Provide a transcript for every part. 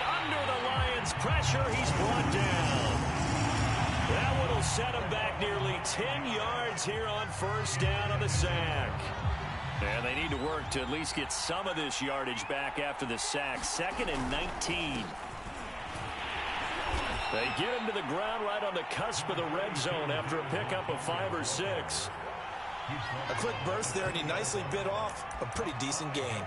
under the Lions' pressure, he's brought down. That one will set him back nearly 10 yards here on first down on the sack. And they need to work to at least get some of this yardage back after the sack. 2nd and 19. They get him to the ground right on the cusp of the red zone after a pickup of 5 or 6. A quick burst there, and he nicely bit off a pretty decent gain.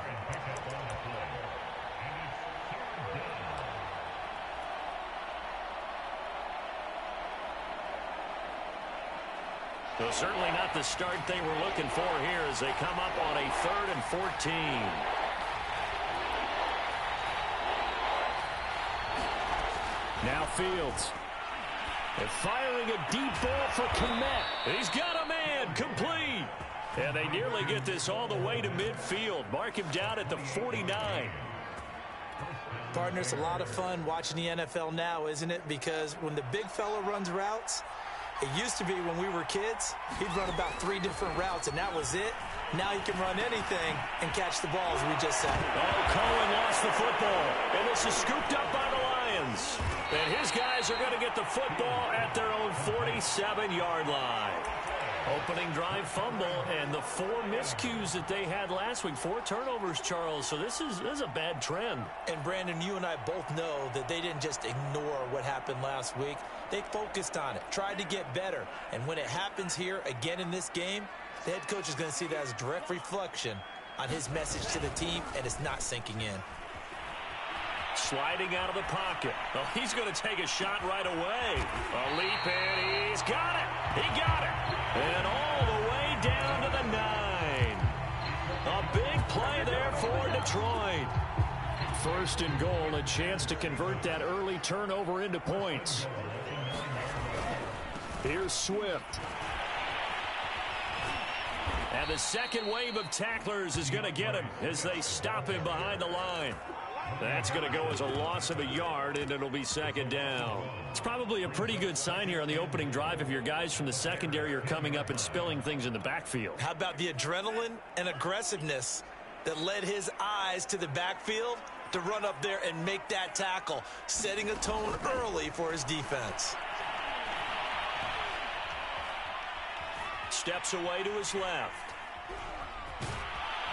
So certainly not the start they were looking for here as they come up on a 3rd and 14. Now Fields. They're firing a deep ball for Kmet. He's got a man, complete. And they nearly get this all the way to midfield. Mark him down at the 49. Partner, it's a lot of fun watching the NFL now, isn't it? Because when the big fella runs routes, it used to be when we were kids, he'd run about 3 different routes, and that was it. Now he can run anything and catch the ball, as we just said. Oh, Cohen lost the football, and this is scooped up by the Lions. And his guys are going to get the football at their own 47-yard line. Opening drive fumble, and the 4 miscues that they had last week. 4 turnovers, Charles. So this is a bad trend. And, Brandon, you and I both know that they didn't just ignore what happened last week. They focused on it, tried to get better. And when it happens here again in this game, the head coach is going to see that as a direct reflection on his message to the team, and it's not sinking in. Sliding out of the pocket. Well, he's going to take a shot right away. A leap, and he's got it. He got it. And all the way down to the 9. A big play there for Detroit. 1st and goal, a chance to convert that early turnover into points. Here's Swift. And the second wave of tacklers is going to get him as they stop him behind the line. That's going to go as a loss of a yard, and it'll be 2nd down. It's probably a pretty good sign here on the opening drive if your guys from the secondary are coming up and spilling things in the backfield. How about the adrenaline and aggressiveness that led his eyes to the backfield to run up there and make that tackle, setting a tone early for his defense. Steps away to his left.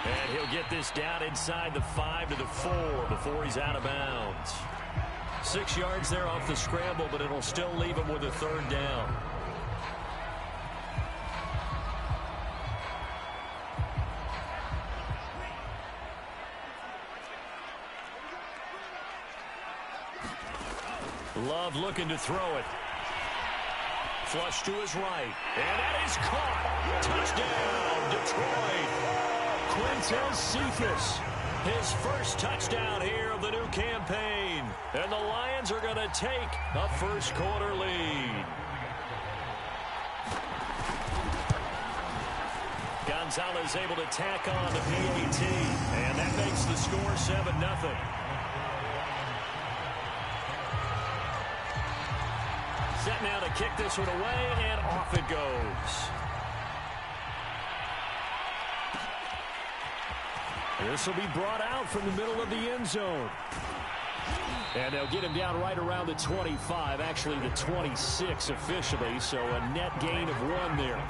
And he'll get this down inside the 5 to the 4 before he's out of bounds. 6 yards there off the scramble, but it'll still leave him with a 3rd down. Love looking to throw it. Flush to his right. And that is caught. Touchdown, Detroit. Quintez Cephas, his first touchdown here of the new campaign. And the Lions are going to take a first-quarter lead. Gonzalez able to tack on the PAT. And that makes the score 7-0. Set now to kick this one away, and off it goes. This will be brought out from the middle of the end zone. And they'll get him down right around the 25, actually the 26 officially, so a net gain of 1 there.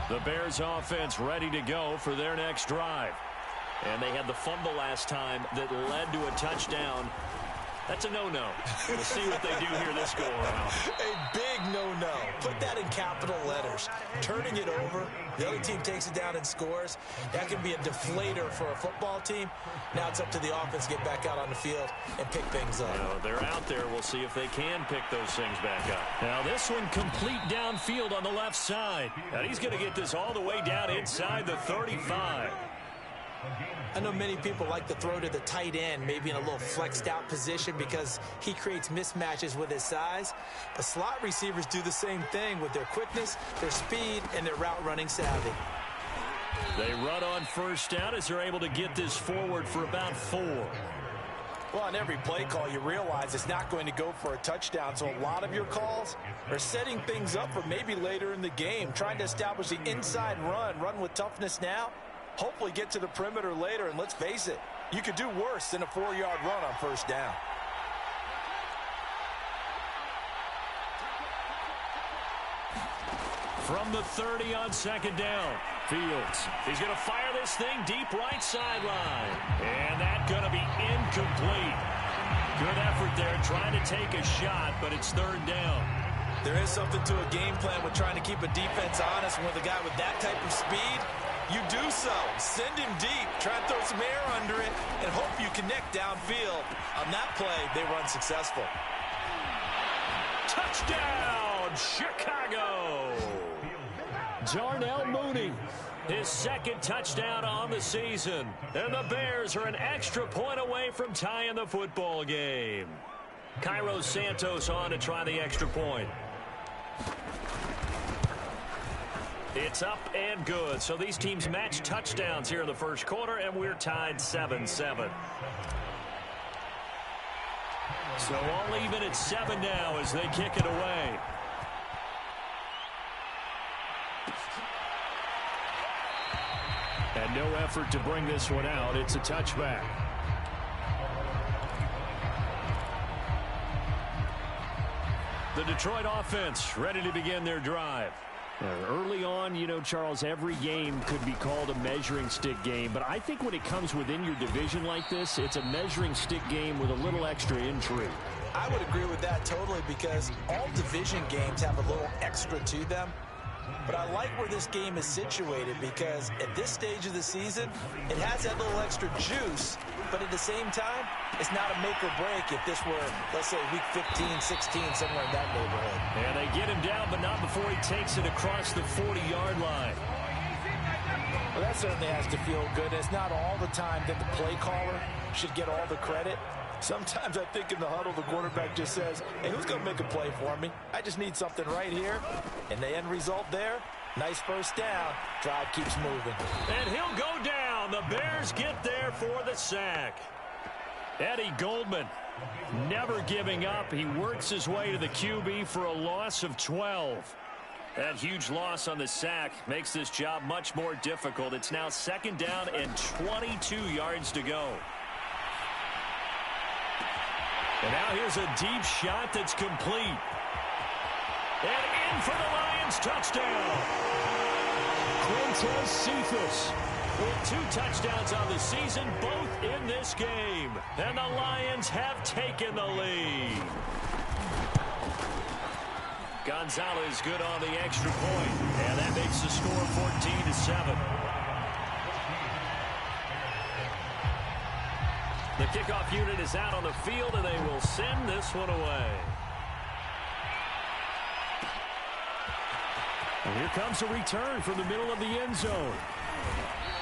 The Bears offense ready to go for their next drive. And they had the fumble last time that led to a touchdown. That's a no-no. We'll see what they do here this go-around. A big no-no. Put that in capital letters. Turning it over, the other team takes it down and scores. That can be a deflator for a football team. Now it's up to the offense to get back out on the field and pick things up. You know, they're out there. We'll see if they can pick those things back up. Now this one complete downfield on the left side. And he's going to get this all the way down inside the 35. I know many people like to throw to the tight end, maybe in a little flexed out position because he creates mismatches with his size. But slot receivers do the same thing with their quickness, their speed, and their route running savvy. They run on first down as they're able to get this forward for about 4. Well, on every play call, you realize it's not going to go for a touchdown, so a lot of your calls are setting things up for maybe later in the game, trying to establish the inside run with toughness now, hopefully get to the perimeter later, and let's face it, you could do worse than a 4-yard run on first down. From the 30 on second down, Fields. He's going to fire this thing deep right sideline. And that's going to be incomplete. Good effort there trying to take a shot, but it's third down. There is something to a game plan with trying to keep a defense honest. With a guy with that type of speed, you do so. Send him deep. Try and throw some air under it and hope you connect downfield. On that play, they were unsuccessful. Touchdown, Chicago! Darnell Mooney, his second touchdown on the season. And the Bears are an extra point away from tying the football game. Cairo Santos on to try the extra point. It's up and good. So these teams match touchdowns here in the first quarter, and we're tied 7-7. So all even at 7 now as they kick it away. And no effort to bring this one out. It's a touchback. The Detroit offense ready to begin their drive. Early on, you know, Charles, every game could be called a measuring stick game. But I think when it comes within your division like this, it's a measuring stick game with a little extra intrigue. I would agree with that totally because all division games have a little extra to them. But I like where this game is situated because at this stage of the season, it has that little extra juice, but at the same time, it's not a make or break if this were, let's say, week 15, 16, somewhere in that neighborhood. And they get him down, but not before he takes it across the 40-yard line. Well, that certainly has to feel good. It's not all the time that the play caller should get all the credit. Sometimes I think in the huddle, the quarterback just says, hey, who's going to make a play for me? I just need something right here. And the end result there, nice first down. Drive keeps moving. And he'll go down. The Bears get there for the sack. Eddie Goldman never giving up. He works his way to the QB for a loss of 12. That huge loss on the sack makes this job much more difficult. It's now second down and 22 yards to go. And now here's a deep shot that's complete. And in for the Lions touchdown. Quintez Cephas with 2 touchdowns on the season, both in this game. And the Lions have taken the lead. Gonzalez good on the extra point. And that makes the score 14-7. The kickoff unit is out on the field, and they will send this one away. And here comes a return from the middle of the end zone.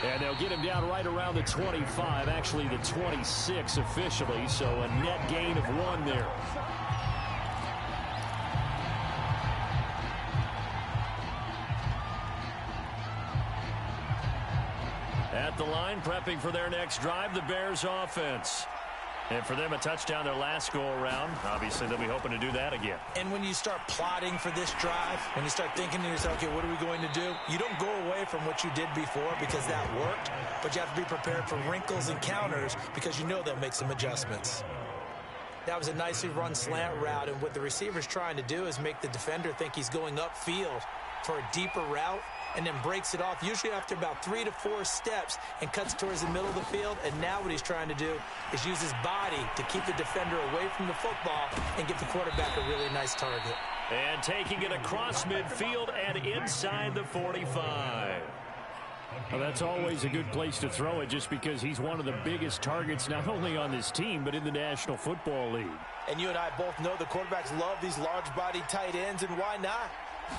And they'll get him down right around the 25, actually the 26 officially, so a net gain of 1 there. At the line, prepping for their next drive, the Bears offense. And for them, a touchdown their last go-around. Obviously, they'll be hoping to do that again. And when you start plotting for this drive, when you start thinking to yourself, okay, what are we going to do? You don't go away from what you did before because that worked, but you have to be prepared for wrinkles and counters because you know they'll make some adjustments. That was a nicely run slant route, and what the receiver's trying to do is make the defender think he's going upfield for a deeper route, and then breaks it off, usually after about 3 to 4 steps, and cuts towards the middle of the field. And now what he's trying to do is use his body to keep the defender away from the football and give the quarterback a really nice target. And taking it across midfield and inside the 45. Well, that's always a good place to throw it just because he's one of the biggest targets not only on this team but in the National Football League. And you and I both know the quarterbacks love these large-bodied tight ends, and why not?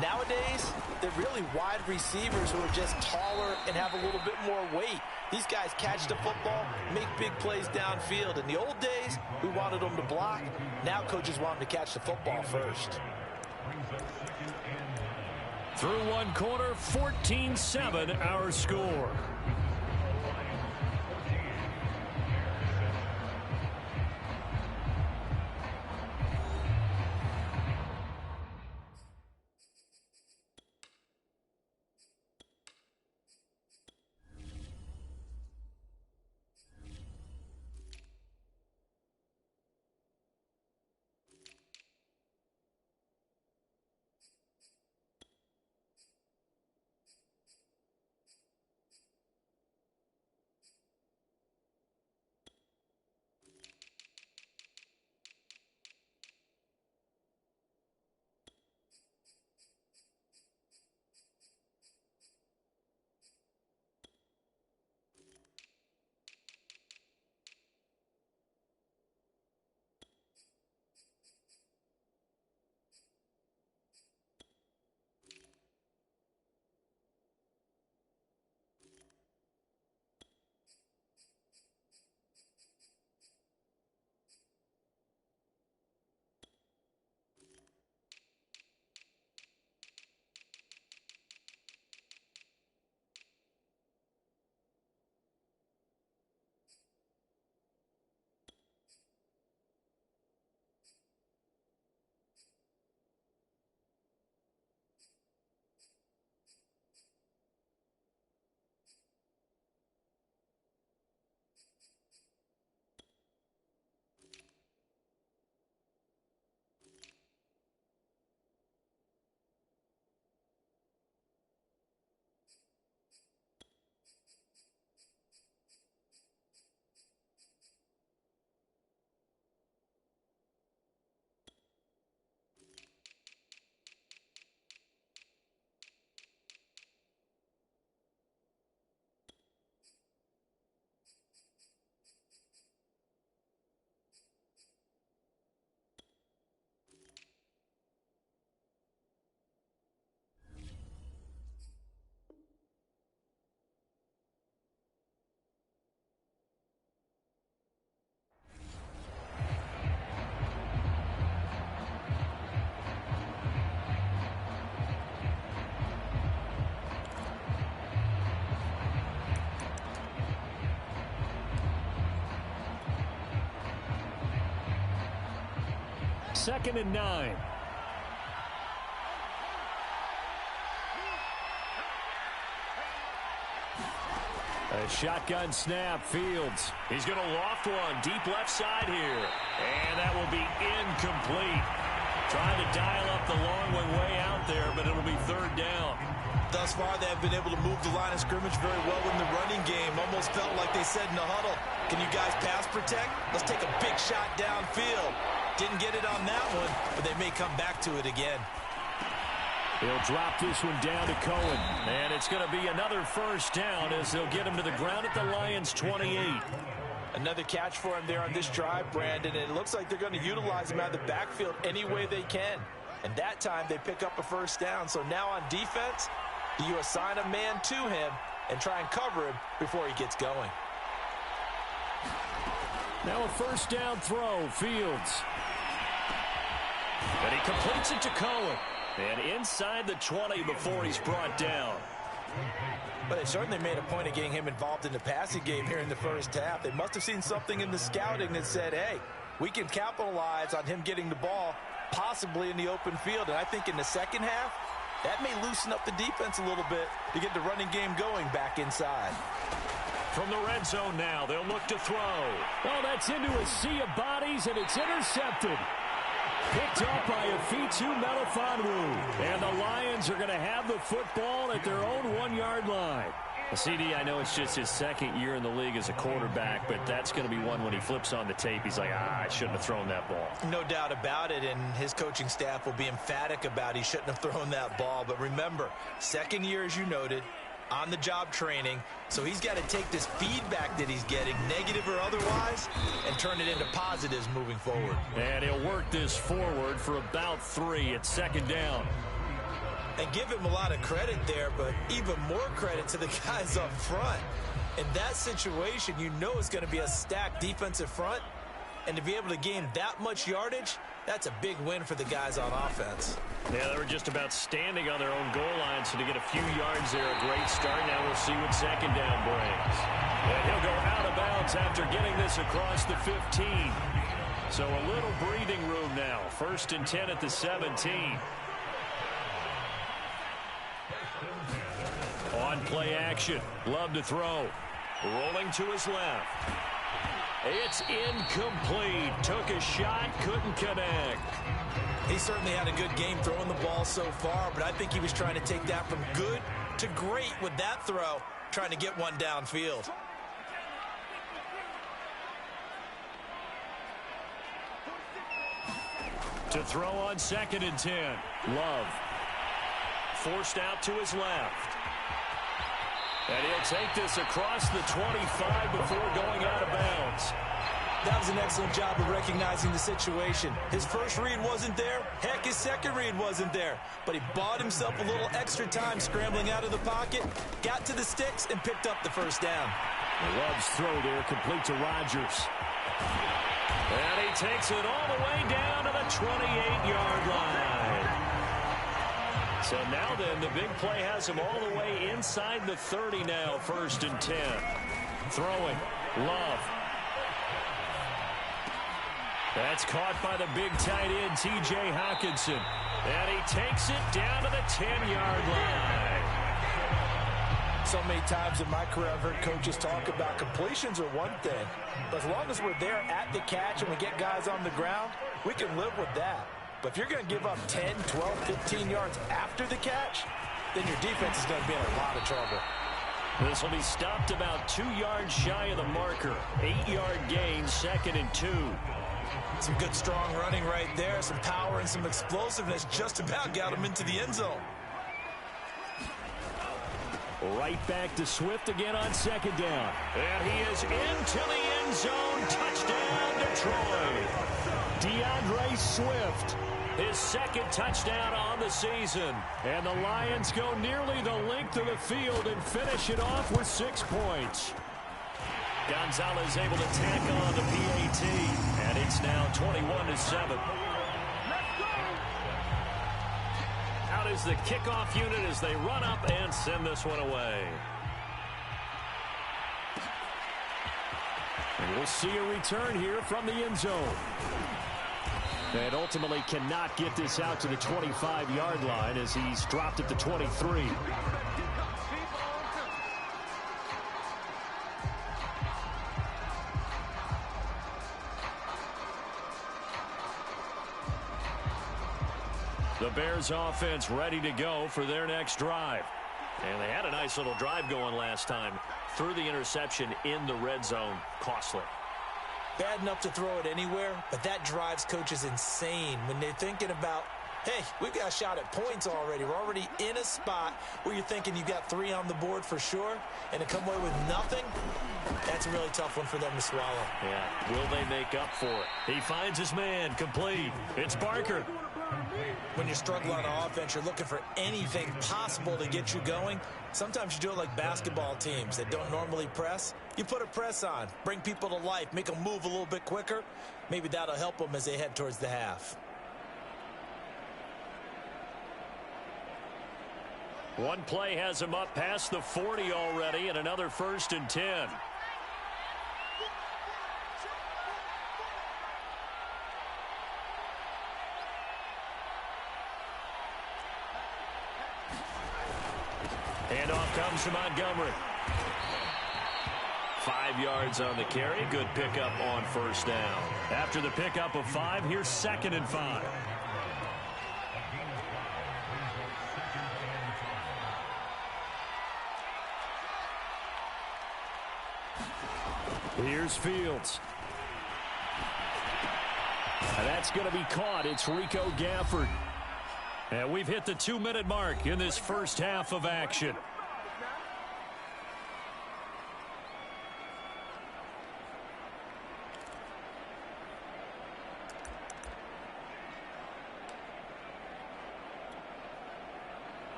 Nowadays, they're really wide receivers who are just taller and have a little bit more weight. These guys catch the football, make big plays downfield. In the old days, we wanted them to block. Now coaches want them to catch the football first. Through one quarter, 14-7 our score. 2nd and 9. A shotgun snap, Fields. He's going to loft one deep left side here. And that will be incomplete. Trying to dial up the long one way out there, but it'll be 3rd down. Thus far, they have been able to move the line of scrimmage very well in the running game. Almost felt like they said in the huddle, can you guys pass protect? Let's take a big shot downfield. Didn't get it on that one, but they may come back to it again. He'll drop this one down to Cohen. And it's going to be another 1st down as they'll get him to the ground at the Lions' 28. Another catch for him there on this drive, Brandon, and it looks like they're going to utilize him out of the backfield any way they can. And that time they pick up a 1st down. So now on defense, do you assign a man to him and try and cover him before he gets going? Now a 1st down throw, Fields. And he completes it to Cohen. And inside the 20 before he's brought down. But they certainly made a point of getting him involved in the passing game here in the 1st half. They must have seen something in the scouting that said, hey, we can capitalize on him getting the ball possibly in the open field. And I think in the 2nd half, that may loosen up the defense a little bit to get the running game going back inside. From the red zone now, they'll look to throw. Oh, that's into a sea of bodies, and it's intercepted. Picked up by Afitu Melifonwu. And the Lions are going to have the football at their own 1-yard line. CD, I know it's just his 2nd year in the league as a quarterback, but that's going to be one when he flips on the tape. He's like, I shouldn't have thrown that ball. No doubt about it, and his coaching staff will be emphatic about he shouldn't have thrown that ball. But remember, 2nd year, as you noted, on-the-job training, so he's got to take this feedback that he's getting, negative or otherwise, and turn it into positives moving forward. And he'll work this forward for about 3 at 2nd down. And give him a lot of credit there, but even more credit to the guys up front. In that situation, you know it's going to be a stacked defensive front, and to be able to gain that much yardage, that's a big win for the guys on offense. Yeah, they were just about standing on their own goal line, so to get a few yards there, a great start. Now we'll see what 2nd down brings. And he'll go out of bounds after getting this across the 15. So a little breathing room now. 1st and 10 at the 17. On play action. Love to throw. Rolling to his left. It's incomplete. Took a shot, couldn't connect. He certainly had a good game throwing the ball so far, but I think he was trying to take that from good to great with that throw, trying to get one downfield. To throw on 2nd and 10. Love. Forced out to his left. And he'll take this across the 25 before going out of bounds. That was an excellent job of recognizing the situation. His first read wasn't there. Heck, his second read wasn't there. But he bought himself a little extra time scrambling out of the pocket, got to the sticks, and picked up the 1st down. Love's throw there, complete to Rodgers. And he takes it all the way down to the 28-yard line. So now then, the big play has him all the way inside the 30 now, 1st and 10. Throwing, Love. That's caught by the big tight end, T.J. Hockenson. And he takes it down to the 10-yard line. So many times in my career, I've heard coaches talk about completions are one thing. But as long as we're there at the catch and we get guys on the ground, we can live with that. But if you're going to give up 10, 12, 15 yards after the catch, then your defense is going to be in a lot of trouble. This will be stopped about 2 yards shy of the marker. 8-yard gain, 2nd and 2. Some good, strong running right there. Some power and some explosiveness just about got him into the end zone. Right back to Swift again on 2nd down. And he is into the end zone. Touchdown, Detroit. DeAndre Swift, his 2nd touchdown on the season. And the Lions go nearly the length of the field and finish it off with 6 points. Gonzalez able to tack on the PAT. And it's now 21-7. Out is the kickoff unit as they run up and send this one away. And we'll see a return here from the end zone. And ultimately cannot get this out to the 25-yard line as he's dropped at the 23. The Bears offense ready to go for their next drive. And they had a nice little drive going last time. Threw the interception in the red zone. Costly. Bad enough to throw it anywhere, but that drives coaches insane when they're thinking about, hey, we've got a shot at points already. We're already in a spot where you're thinking you got 3 on the board for sure, and to come away with nothing, that's a really tough one for them to swallow. Yeah, will they make up for it? He finds his man, complete. It's Barker. When you struggle on offense, you're looking for anything possible to get you going. Sometimes you do it like basketball teams that don't normally press. You put a press on, bring people to life, make them move a little bit quicker. Maybe that'll help them as they head towards the half. One play has him up past the 40 already, and another 1st and 10. Handoff comes to Montgomery. 5 yards on the carry. Good pickup on 1st down. After the pickup of 5, here's 2nd and 5. Here's Fields. And that's going to be caught. It's Rico Gafford. And we've hit the 2-minute mark in this first half of action.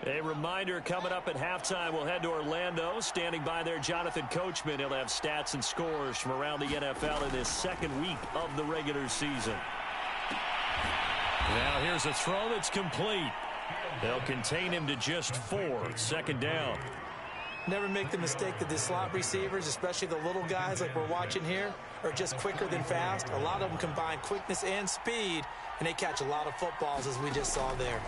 A reminder, coming up at halftime, we'll head to Orlando. Standing by there, Jonathan Coachman. He'll have stats and scores from around the NFL in this 2nd week of the regular season. Now here's a throw that's complete. They'll contain him to just 4. 2nd down. Never make the mistake that the slot receivers, especially the little guys like we're watching here, are just quicker than fast. A lot of them combine quickness and speed, and they catch a lot of footballs, as we just saw there.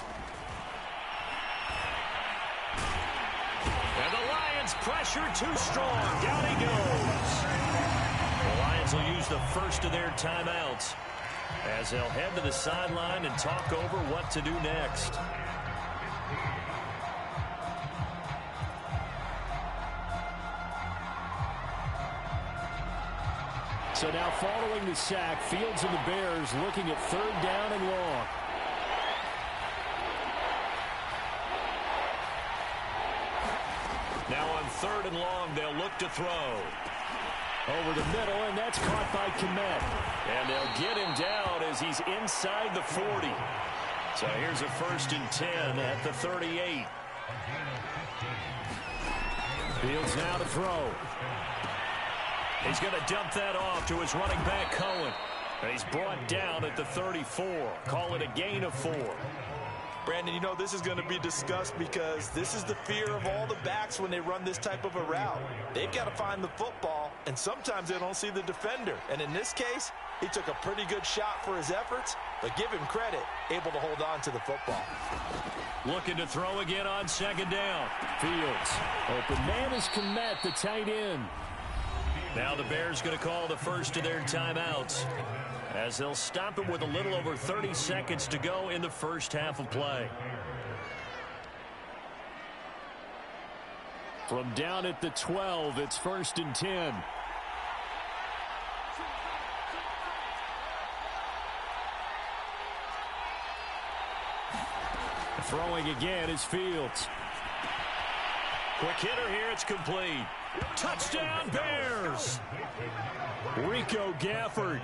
And the Lions pressure too strong. Down he goes. The Lions will use the first of their timeouts as they'll head to the sideline and talk over what to do next. So now following the sack, Fields and the Bears looking at 3rd down and long. Now on 3rd and long, they'll look to throw. Over the middle, and that's caught by Kmet. And they'll get him down as he's inside the 40. So here's a 1st and 10 at the 38. Fields now to throw. He's going to dump that off to his running back, Cohen. And he's brought down at the 34. Call it a gain of 4. Brandon, you know this is going to be discussed because this is the fear of all the backs when they run this type of a route. They've got to find the football, and sometimes they don't see the defender. And in this case, he took a pretty good shot for his efforts, but give him credit, able to hold on to the football. Looking to throw again on 2nd down. Fields. Open man is Kmet, the tight end. Now the Bears going to call the first of their timeouts as they'll stop him with a little over 30 seconds to go in the first half of play. From down at the 12, it's 1st and 10. Throwing again is Fields. Quick hitter here, it's complete. Touchdown Bears! Rico Gafford,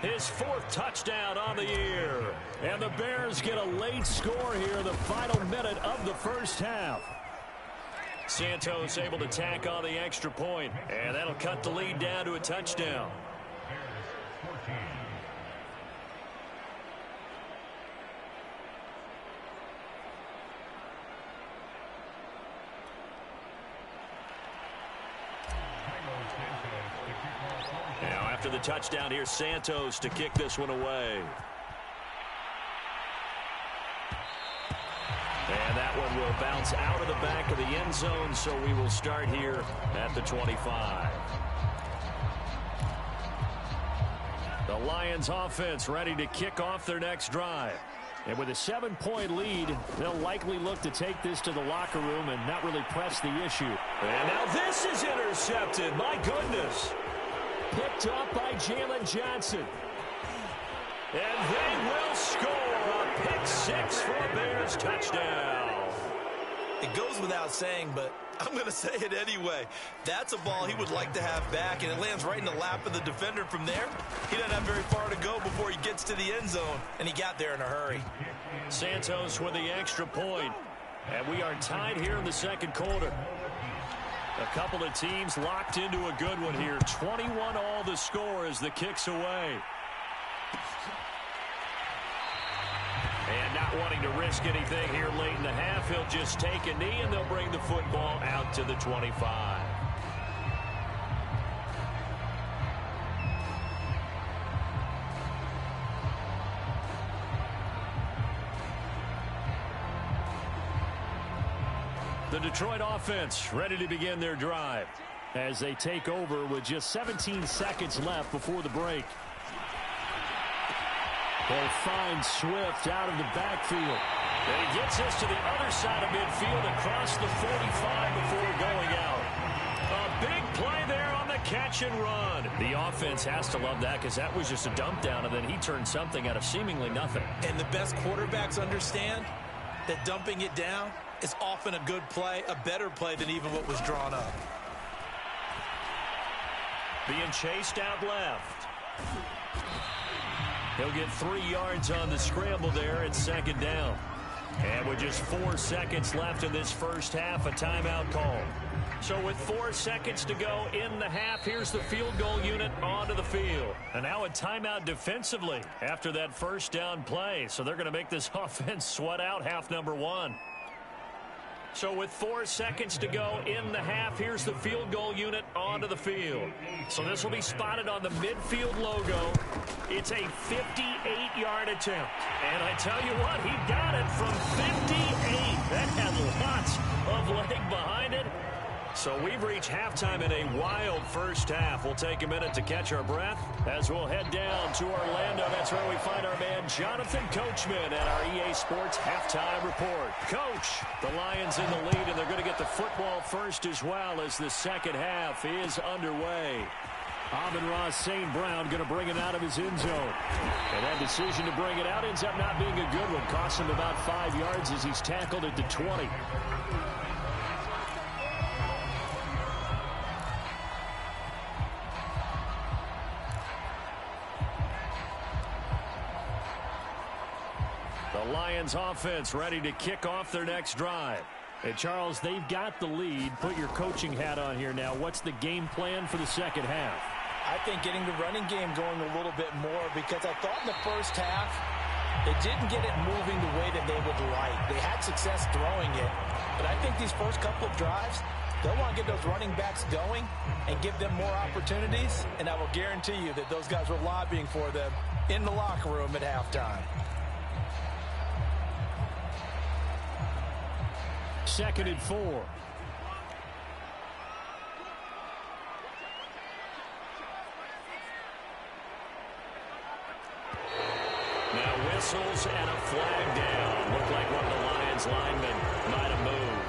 his 4th touchdown on the year. And the Bears get a late score here in the final minute of the first half. Santos able to tack on the extra point, and that'll cut the lead down to a touchdown. Now after the touchdown, here's Santos to kick this one away. that one will bounce out of the back of the end zone, so we will start here at the 25. The Lions offense ready to kick off their next drive. And with a 7-point lead, they'll likely look to take this to the locker room and not really press the issue. And now this is intercepted. My goodness. Picked up by Jalen Johnson. And they will score a pick six for a Bears touchdown. It goes without saying, but I'm going to say it anyway. That's a ball he would like to have back, and it lands right in the lap of the defender from there. He doesn't have very far to go before he gets to the end zone, and he got there in a hurry. Santos with the extra point, and we are tied here in the second quarter. A couple of teams locked into a good one here. 21 all the score as the kick's away. And not wanting to risk anything here late in the half, he'll just take a knee, and they'll bring the football out to the 25. The Detroit offense ready to begin their drive as they take over with just 17 seconds left before the break. They'll find Swift out of the backfield. And he gets us to the other side of midfield across the 45 before going out. A big play there on the catch and run. The offense has to love that because that was just a dump down, and then he turned something out of seemingly nothing. And the best quarterbacks understand that dumping it down is often a good play, a better play than even what was drawn up. Being chased out left. He'll get 3 yards on the scramble there at second down. And with just 4 seconds left in this first half, a timeout call. So with 4 seconds to go in the half, here's the field goal unit onto the field. And now a timeout defensively after that first down play. So they're going to make this offense sweat out half number one. So with 4 seconds to go in the half, here's the field goal unit onto the field. So this will be spotted on the midfield logo. It's a 58-yard attempt. And I tell you what, he got it from 58. That had lots of leg behind it. So we've reached halftime in a wild first half. We'll take a minute to catch our breath as we'll head down to Orlando. That's where we find our man Jonathan Coachman at our EA Sports Halftime Report. Coach, the Lions in the lead, and they're going to get the football first as well as the second half is underway. Amon-Ra St. Brown going to bring it out of his end zone. And that decision to bring it out ends up not being a good one. Costs him about 5 yards as he's tackled at the 20. The Lions offense ready to kick off their next drive. Hey, Charles, they've got the lead. Put your coaching hat on here now. What's the game plan for the second half? I think getting the running game going a little bit more, because I thought in the first half they didn't get it moving the way that they would like. They had success throwing it, but I think these first couple of drives, they'll want to get those running backs going and give them more opportunities, and I will guarantee you that those guys were lobbying for them in the locker room at halftime. Second and 4. Now whistles and a flag down. Looked like one of the Lions linemen might have moved.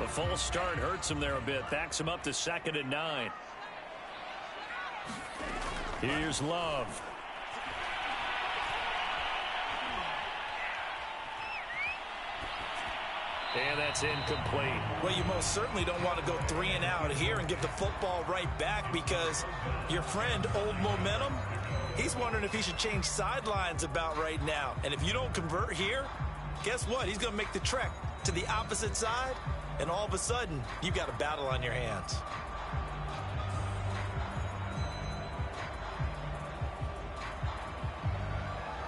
The false start hurts him there a bit. Backs him up to 2nd and 9. Here's Love. And that's incomplete. Well, you most certainly don't want to go 3 and out here and give the football right back, because your friend, Old Momentum, he's wondering if he should change sidelines about right now. And if you don't convert here, guess what? He's going to make the trek to the opposite side, and all of a sudden, you've got a battle on your hands.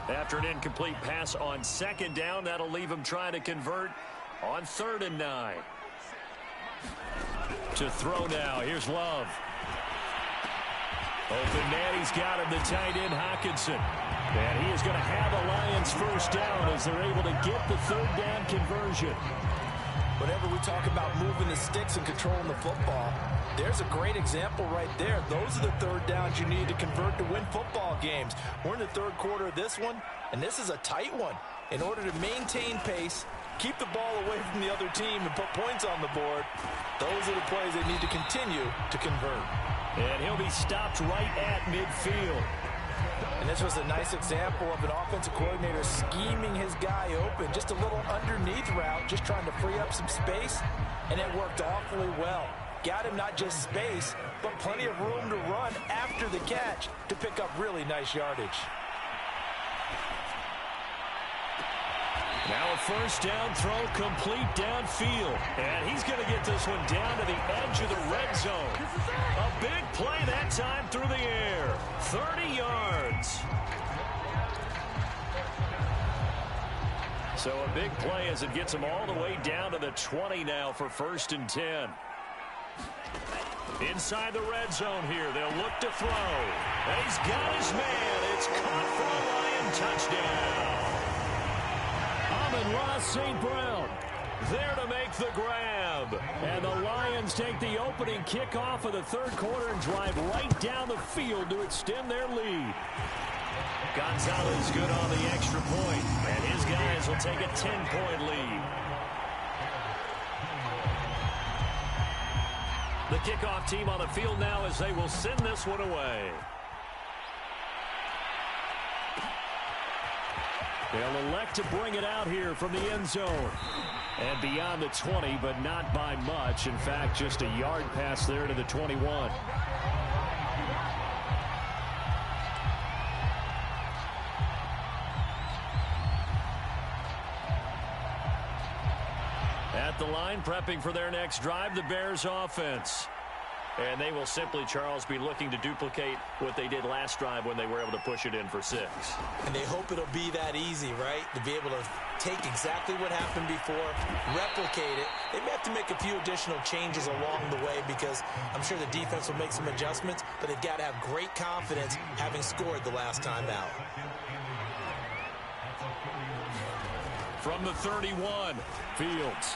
After an incomplete pass on 2nd down, that'll leave him trying to convert on 3rd and 9. To throw now, here's Love. Open man, he's got him, the tight end, Hockenson. And he is going to have a Lions first down as they're able to get the third down conversion. Whenever we talk about moving the sticks and controlling the football, there's a great example right there. Those are the third downs you need to convert to win football games. We're in the third quarter of this one, and this is a tight one. In order to maintain pace, keep the ball away from the other team, and put points on the board, those are the plays they need to continue to convert. And he'll be stopped right at midfield. And this was a nice example of an offensive coordinator scheming his guy open. Just a little underneath route, just trying to free up some space, and it worked awfully well. Got him not just space, but plenty of room to run after the catch to pick up really nice yardage. Now a first down throw complete downfield. And he's going to get this one down to the edge of the red zone. A big play that time through the air. 30 yards. So a big play as it gets him all the way down to the 20 now for 1st and 10. Inside the red zone here. They'll look to throw. And he's got his man. It's caught for a Lion touchdown. Amon-Ra St. Brown there to make the grab. And the Lions take the opening kickoff of the third quarter and drive right down the field to extend their lead. Gonzalez good on the extra point, and his guys will take a 10-point lead. The kickoff team on the field now as they will send this one away. They'll elect to bring it out here from the end zone. And beyond the 20, but not by much. In fact, just a yard pass there to the 21. At the line, prepping for their next drive, the Bears offense. And they will simply, Charles, be looking to duplicate what they did last drive when they were able to push it in for 6. And they hope it'll be that easy, right? To be able to take exactly what happened before, replicate it. They may have to make a few additional changes along the way because I'm sure the defense will make some adjustments, but they've got to have great confidence having scored the last time out. From the 31, Fields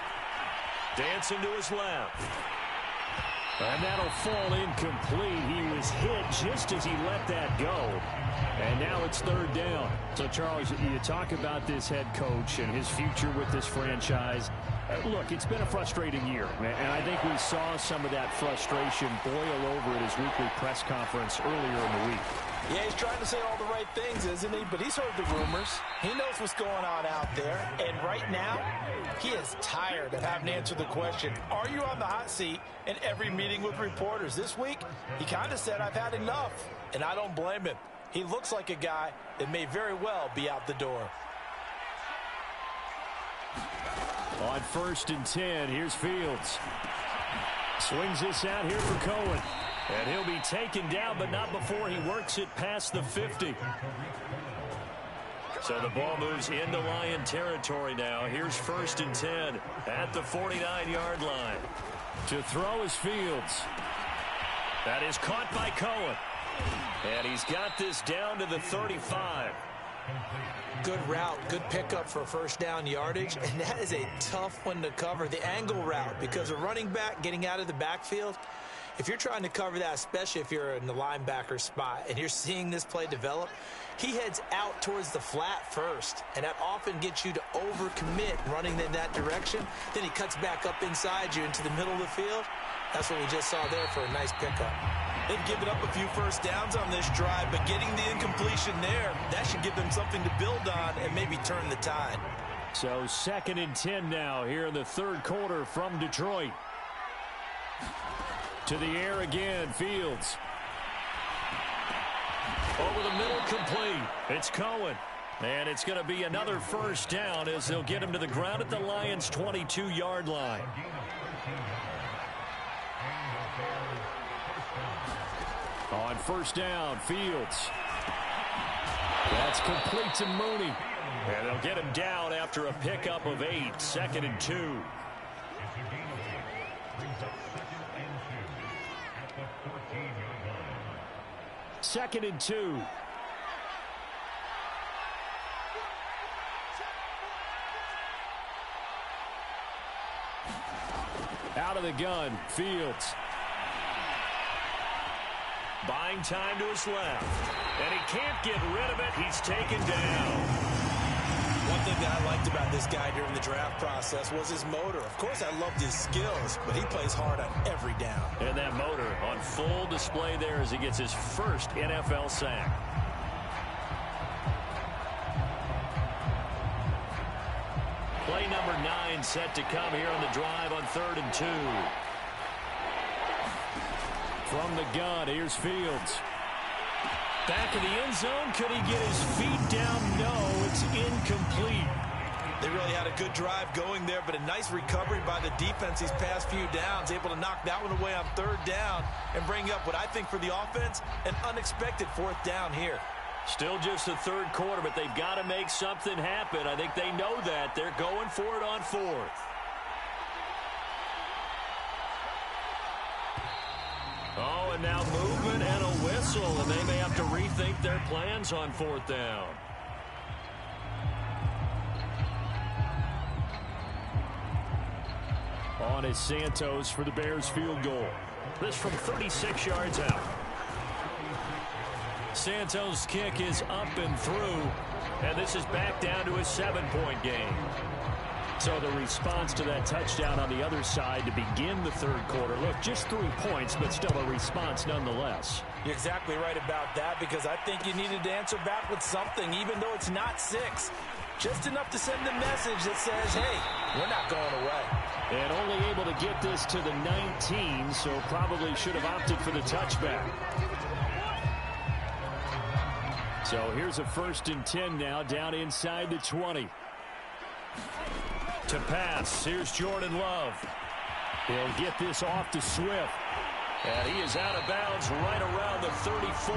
dancing to his left. And that'll fall incomplete. He was hit just as he let that go. And now it's third down. So, Charles, you talk about this head coach and his future with this franchise. Look, it's been a frustrating year. And I think we saw some of that frustration boil over at his weekly press conference earlier in the week. Yeah, he's trying to say all the right things, isn't he? But he's heard the rumors. He knows what's going on out there. And right now, he is tired of having to answer the question, are you on the hot seat in every meeting with reporters? This week, he kind of said, I've had enough. And I don't blame him. He looks like a guy that may very well be out the door. On 1st and 10, here's Fields. Swings this out here for Cohen. And he'll be taken down, but not before he works it past the 50. So the ball moves into Lion territory now. Here's 1st and 10 at the 49-yard line. To throw is Fields. That is caught by Cohen. And he's got this down to the 35. Good route, good pickup for first down yardage, and that is a tough one to cover, the angle route, because a running back getting out of the backfield, if you're trying to cover that, especially if you're in the linebacker spot and you're seeing this play develop, he heads out towards the flat first, and that often gets you to overcommit running in that direction. Then he cuts back up inside you into the middle of the field. That's what we just saw there for a nice pickup. They've given up a few first downs on this drive, but getting the incompletion there, that should give them something to build on and maybe turn the tide. So 2nd and 10 now here in the third quarter from Detroit. To the air again, Fields. Over the middle, complete. It's Cohen. And it's going to be another first down as they'll get him to the ground at the Lions' 22-yard line. On first down, Fields. That's complete to Mooney. And they'll get him down after a pickup of 8, 2nd and 2. 2nd and 2. Out of the gun, Fields. Buying time to his left. And he can't get rid of it. He's taken down. One thing that I liked about this guy during the draft process was his motor. Of course, I loved his skills, but he plays hard on every down. And that motor on full display there as he gets his first NFL sack. Play number 9 set to come here on the drive on 3rd and 2. From the gun, here's Fields. Back in the end zone. Could he get his feet down? No, it's incomplete. They really had a good drive going there, but a nice recovery by the defense these past few downs, able to knock that one away on 3rd down and bring up what I think for the offense, an unexpected 4th down here. Still just the 3rd quarter, but they've got to make something happen. I think they know that. They're going for it on 4th. Oh, and now movement and a whistle, and they may have to rethink their plans on 4th down. On is Santos for the Bears field goal. This from 36 yards out. Santos' kick is up and through, and this is back down to a 7-point game. So the response to that touchdown on the other side to begin the 3rd quarter. Look, just 3 points, but still a response nonetheless. You're exactly right about that, because I think you needed to answer back with something, even though it's not 6. Just enough to send a message that says, hey, we're not going away. And only able to get this to the 19, so probably should have opted for the touchback. So here's a 1st and 10 now, down inside the 20. To pass, here's Jordan Love. He'll get this off to Swift. And he is out of bounds right around the 34.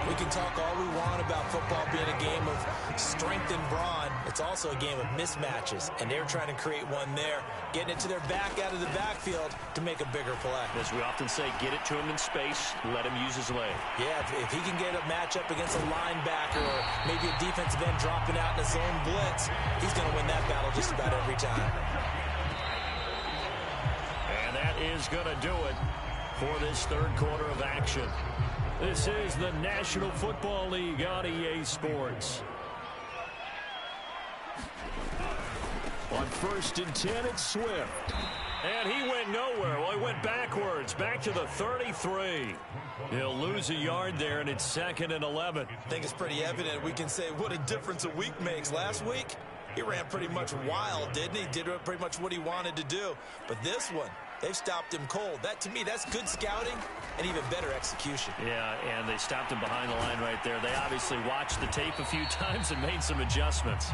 We can talk all we want about football being a game of strength and brawn. It's also a game of mismatches, and they're trying to create one there, getting it to their back out of the backfield to make a bigger play. As we often say, get it to him in space, let him use his leg. Yeah, if he can get a matchup against a linebacker or maybe a defensive end dropping out in a zone blitz, he's going to win that battle just about every time. And that is going to do it for this 3rd quarter of action. This is the National Football League on EA Sports. On 1st and 10, it's Swift. And he went nowhere. Well, he went backwards, back to the 33. He'll lose a yard there, and it's 2nd and 11. I think it's pretty evident. We can say what a difference a week makes. Last week, he ran pretty much wild, didn't he? Did pretty much what he wanted to do. But this one, they've stopped him cold. That, to me, that's good scouting and even better execution. Yeah, and they stopped him behind the line right there. They obviously watched the tape a few times and made some adjustments.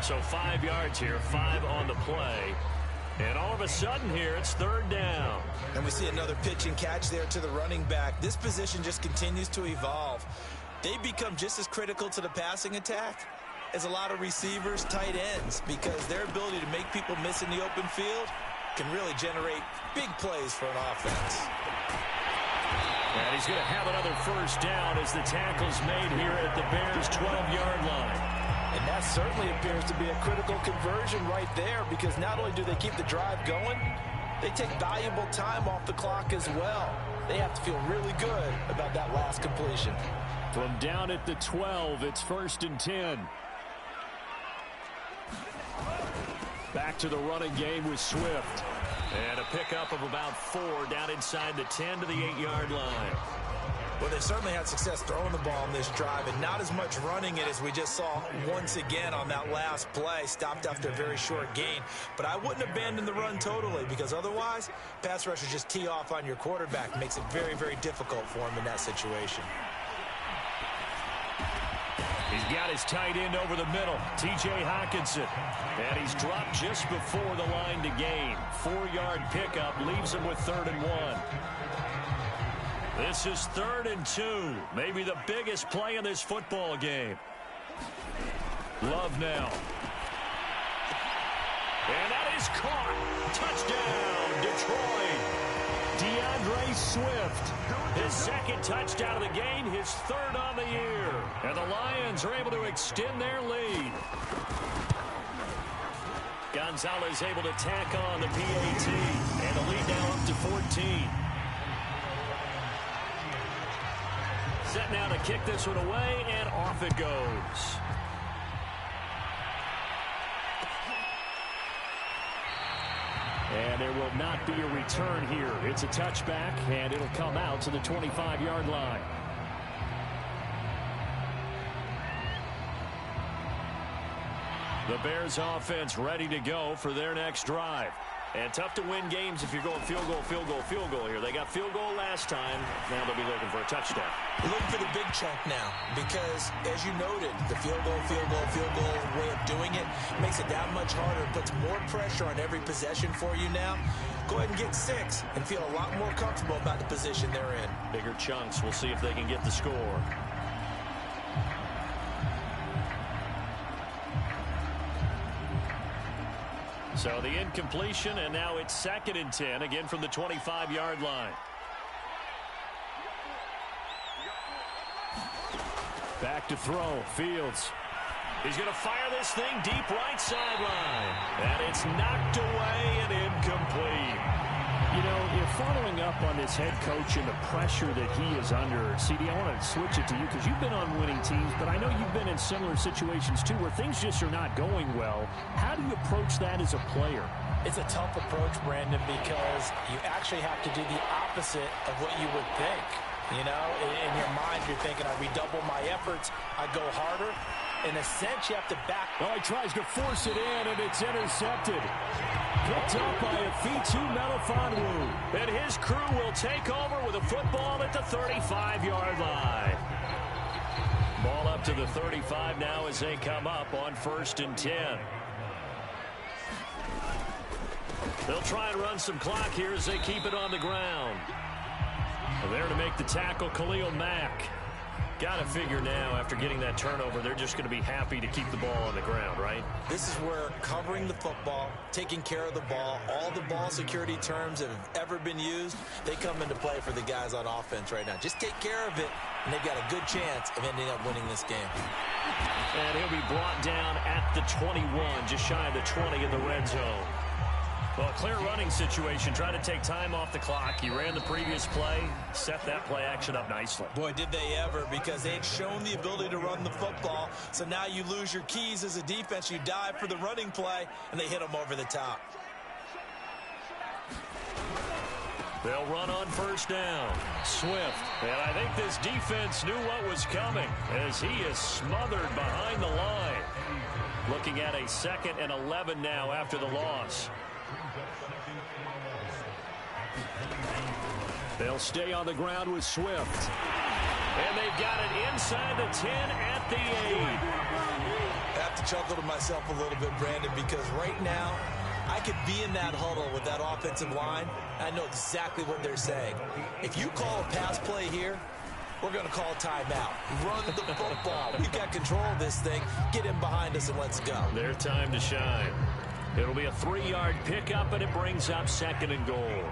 So 5 yards here, 5 on the play. And all of a sudden here, it's 3rd down. And we see another pitch and catch there to the running back. This position just continues to evolve. They become just as critical to the passing attack as a lot of receivers, tight ends, because their ability to make people miss in the open field can really generate big plays for an offense. And he's going to have another 1st down as the tackle's made here at the Bears' 12-yard line. And that certainly appears to be a critical conversion right there, because not only do they keep the drive going, they take valuable time off the clock as well. They have to feel really good about that last completion. From down at the 12, it's 1st and 10. Back to the running game with Swift. And a pickup of about 4 down inside the 10 to the 8-yard line. Well, they certainly had success throwing the ball on this drive, and not as much running it as we just saw once again on that last play. Stopped after a very short gain. But I wouldn't abandon the run totally, because otherwise, pass rushers just tee off on your quarterback. Makes it very, very difficult for him in that situation. He's got his tight end over the middle, T.J. Hockenson. And he's dropped just before the line to gain. 4-yard pickup leaves him with 3rd and 1. This is 3rd and 2. Maybe the biggest play in this football game. Love now. And that is caught. Touchdown, Detroit. DeAndre Swift. His second touchdown of the game, his third on the year. And the Lions are able to extend their lead. Gonzalez able to tack on the PAT. And the lead now up to 14. Set now to kick this one away, and off it goes. And there will not be a return here. It's a touchback, and it'll come out to the 25-yard line. The Bears offense ready to go for their next drive. And tough to win games if you're going field goal, field goal, field goal here. They got field goal last time. Now they'll be looking for a touchdown. They're looking for the big chunk now because, as you noted, the field goal way of doing it makes it that much harder. It puts more pressure on every possession for you now. Go ahead and get 6 and feel a lot more comfortable about the position they're in. Bigger chunks. We'll see if they can get the score. So the incompletion, and now it's 2nd and 10, again from the 25-yard line. Back to throw, Fields. He's going to fire this thing deep right sideline. And it's knocked away and incomplete. You know, you're following up on this head coach and the pressure that he is under. CD, I want to switch it to you because you've been on winning teams, but I know you've been in similar situations too where things just are not going well. How do you approach that as a player? It's a tough approach, Brandon, because you actually have to do the opposite of what you would think. You know, in your mind, you're thinking, I redouble my efforts, I go harder. In a sense, you have to back. Oh, he tries to force it in, and it's intercepted. Picked up by Afitu Melifonwu. And his crew will take over with a football at the 35-yard line. Ball up to the 35 now as they come up on 1st and 10. They'll try and run some clock here as they keep it on the ground. There to make the tackle, Khalil Mack. Got to figure now, after getting that turnover, they're just going to be happy to keep the ball on the ground, right? This is where covering the football, taking care of the ball, all the ball security terms that have ever been used, they come into play for the guys on offense right now. Just take care of it, and they've got a good chance of ending up winning this game. And he'll be brought down at the 21, just shy of the 20 in the red zone. Well, clear running situation. Trying to take time off the clock. He ran the previous play, set that play action up nicely. Boy, did they ever, because they had shown the ability to run the football. So now you lose your keys as a defense. You dive for the running play, and they hit them over the top. They'll run on 1st down. Swift. And I think this defense knew what was coming as he is smothered behind the line. Looking at a 2nd and 11 now after the loss. They'll stay on the ground with Swift. And they've got it inside the 10 at the 8. I have to chuckle to myself a little bit, Brandon, because right now I could be in that huddle with that offensive line. I know exactly what they're saying. If you call a pass play here, we're going to call timeout. Run the football. We've got control of this thing. Get in behind us and let's go. Their time to shine. It'll be a 3-yard pickup, and it brings up 2nd and goal.